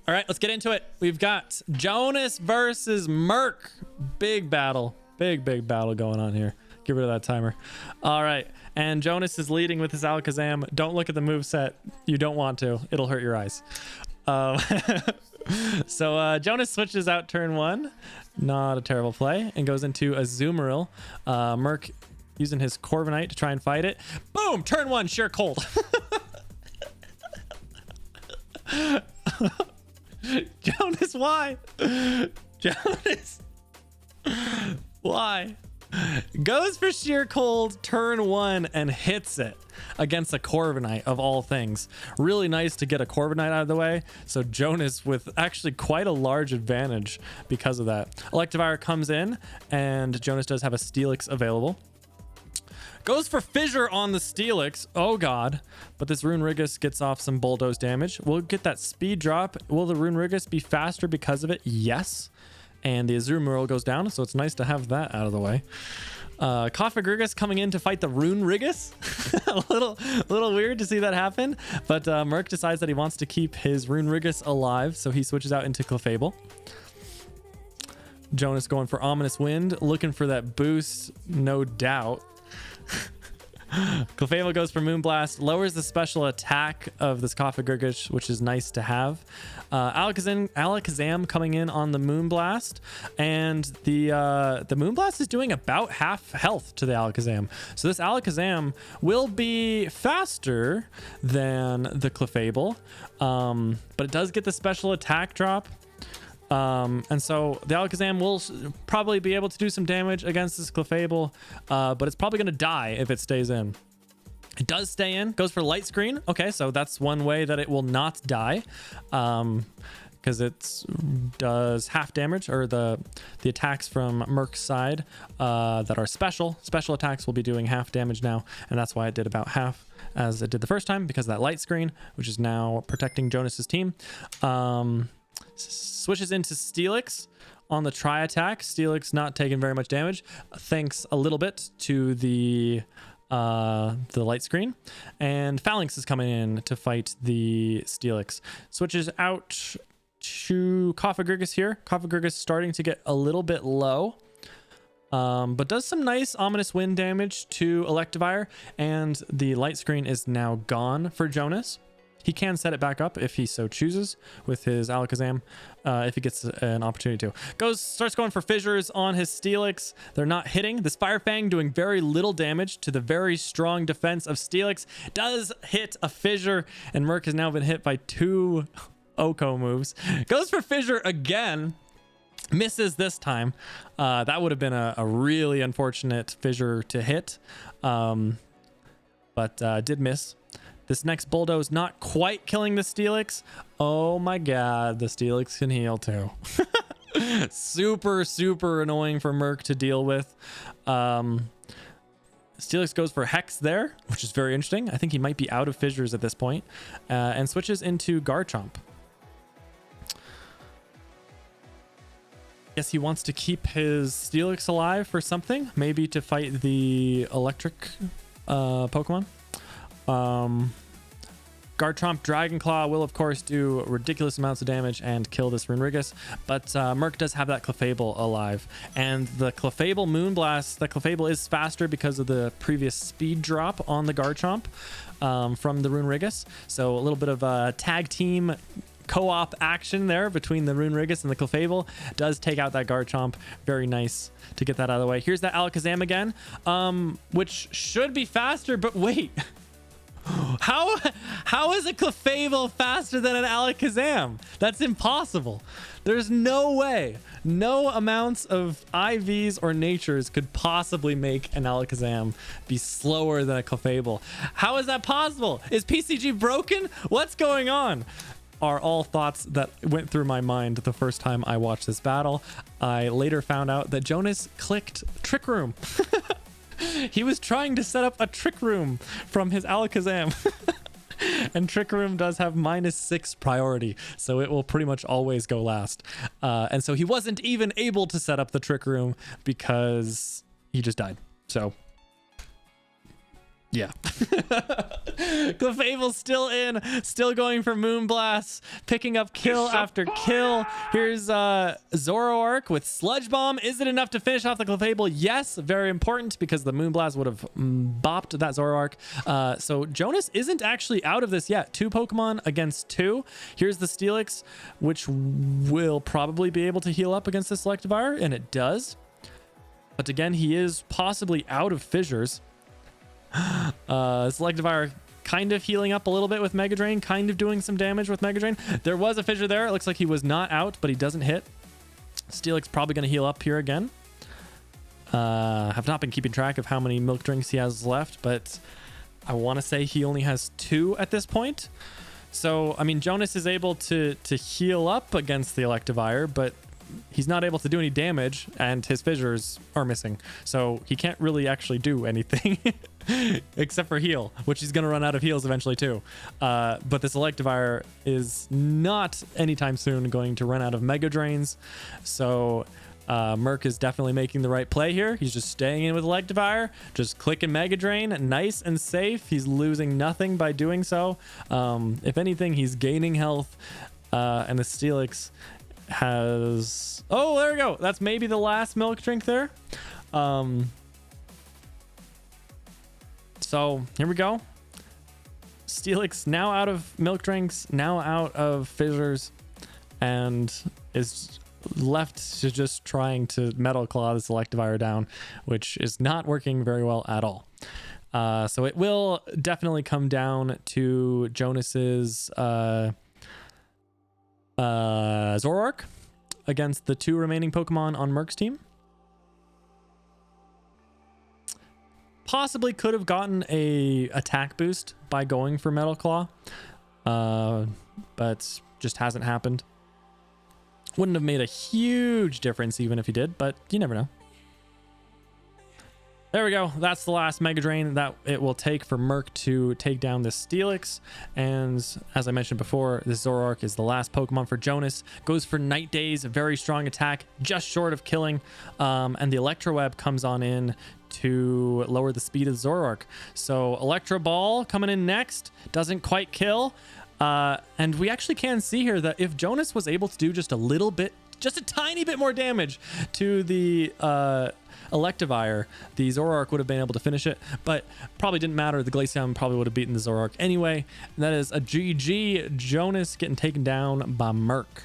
All right, let's get into it. We've got Jonas versus Merc. Big battle. Big battle going on here. Get rid of that timer. All right. And Jonas is leading with his Alakazam. Don't look at the moveset. You don't want to. It'll hurt your eyes. So Jonas switches out turn 1. Not a terrible play. And goes into a Azumarill. Merc using his Corviknight to try and fight it. Boom! Turn 1, sheer cold. Jonas, why? Jonas, why? Goes for sheer cold turn 1 and hits it against a Corviknight of all things. Really nice to get a Corviknight out of the way. So Jonas with actually quite a large advantage because of that. Electivire comes in and Jonas does have a Steelix available. Goes for Fissure on the Steelix. Oh god. But this Runerigus gets off some Bulldoze damage. We'll get that speed drop. Will the Runerigus be faster because of it? Yes. And the Azumarill goes down, so it's nice to have that out of the way. Cofagrigus coming in to fight the Runerigus. a little weird to see that happen. But Merc decides that he wants to keep his Runerigus alive, so he switches out into Clefable. Jonas going for Ominous Wind, looking for that boost, no doubt. Clefable goes for Moonblast, lowers the special attack of this Cofagrigus, which is nice to have. Alakazam coming in on the Moonblast, and the Moonblast is doing about half health to the Alakazam. So this Alakazam will be faster than the Clefable, but it does get the special attack drop. And so the Alakazam will probably be able to do some damage against this Clefable, but it's probably going to die if it stays in. It does stay in, goes for Light Screen. Okay, so that's one way that it will not die, because it does half damage, or the attacks from Merc's side that are special attacks will be doing half damage now, and that's why it did about half as it did the first time, because of that Light Screen, which is now protecting Jonas's team. Switches into Steelix on the tri-attack. Steelix not taking very much damage, thanks a little bit to the Light Screen. And Phalanx is coming in to fight the Steelix. Switches out to Cofagrigus here. Cofagrigus starting to get a little bit low, but does some nice Ominous Wind damage to Electivire, and the Light Screen is now gone for Jonas. He can set it back up if he so chooses with his Alakazam, if he gets an opportunity to. Starts going for Fissures on his Steelix. They're not hitting. This Fire Fang doing very little damage to the very strong defense of Steelix. Does hit a Fissure, and Merc has now been hit by 2 Oko moves. Goes for Fissure again. Misses this time. That would have been a really unfortunate Fissure to hit, but did miss. This next Bulldoze not quite killing the Steelix. Oh my god, the Steelix can heal too. Super annoying for Merc to deal with. Steelix goes for Hex there, which is very interesting. I think he might be out of Fissures at this point, and switches into Garchomp. Guess he wants to keep his Steelix alive for something, maybe to fight the electric Pokemon. Garchomp Dragon Claw will of course do ridiculous amounts of damage and kill this Runerigus, but Merc does have that Clefable alive, and the Clefable Moonblast, the Clefable is faster because of the previous speed drop on the Garchomp from the Runerigus. So a little bit of a tag team co-op action there between the Runerigus and the Clefable does take out that Garchomp. Very nice to get that out of the way. Here's that Alakazam again, which should be faster, but wait. How is a Clefable faster than an Alakazam? That's impossible. There's no way. No amounts of IVs or natures could possibly make an Alakazam be slower than a Clefable. How is that possible? Is PCG broken? What's going on? Are all thoughts that went through my mind the first time I watched this battle. I later found out that Jonas clicked Trick Room. He was trying to set up a Trick Room from his Alakazam. And Trick Room does have -6 priority, so it will pretty much always go last. And so he wasn't even able to set up the Trick Room because he just died. So Yeah. Clefable's still in, still going for Moonblast, picking up kill after kill. Here's Zoroark with Sludge Bomb. Is it enough to finish off the Clefable? Yes, very important because the Moonblast would have bopped that Zoroark. So Jonas isn't actually out of this yet. 2 Pokemon against 2. Here's the Steelix, which will probably be able to heal up against the Selectivire, and it does. But again, he is possibly out of fissures. Selectivire kind of healing up a little bit with Mega Drain, kind of doing some damage with Mega Drain. There was a fissure there. It looks like he was not out, but he doesn't hit. Steelix probably going to heal up here again. Have not been keeping track of how many milk drinks he has left, but I want to say he only has 2 at this point. So, I mean, Jonas is able to heal up against the Electivire, but he's not able to do any damage, and his fissures are missing. So he can't really actually do anything except for heal, which he's going to run out of heals eventually too. But this Electivire is not anytime soon going to run out of Mega Drains. So Merc is definitely making the right play here. He's just staying in with Electivire, just clicking Mega Drain, nice and safe. He's losing nothing by doing so. If anything, he's gaining health, and the Steelix has... Oh, there we go. That's maybe the last milk drink there. So here we go. Steelix now out of milk drinks, now out of fissures, and is left to just trying to Metal Claw the Selectivire down, which is not working very well at all. So it will definitely come down to Jonas's Zoroark against the 2 remaining Pokemon on Merc's team. Possibly could have gotten a attack boost by going for Metal Claw, but just hasn't happened. Wouldn't have made a huge difference even if he did, but you never know. There we go. That's the last Mega Drain that it will take for Merc to take down this Steelix. And as I mentioned before, this Zoroark is the last Pokemon for Jonas. Goes for Night Daze, a very strong attack, just short of killing. And the Electro Web comes on in to lower the speed of the Zoroark. So Electro Ball coming in next, doesn't quite kill. And we actually can see here that if Jonas was able to do just a little bit, just a tiny bit more damage to the Electivire, the Zoroark would have been able to finish it, but probably didn't matter. The Glaceon probably would have beaten the Zoroark anyway. And that is a GG. Jonas getting taken down by Merc.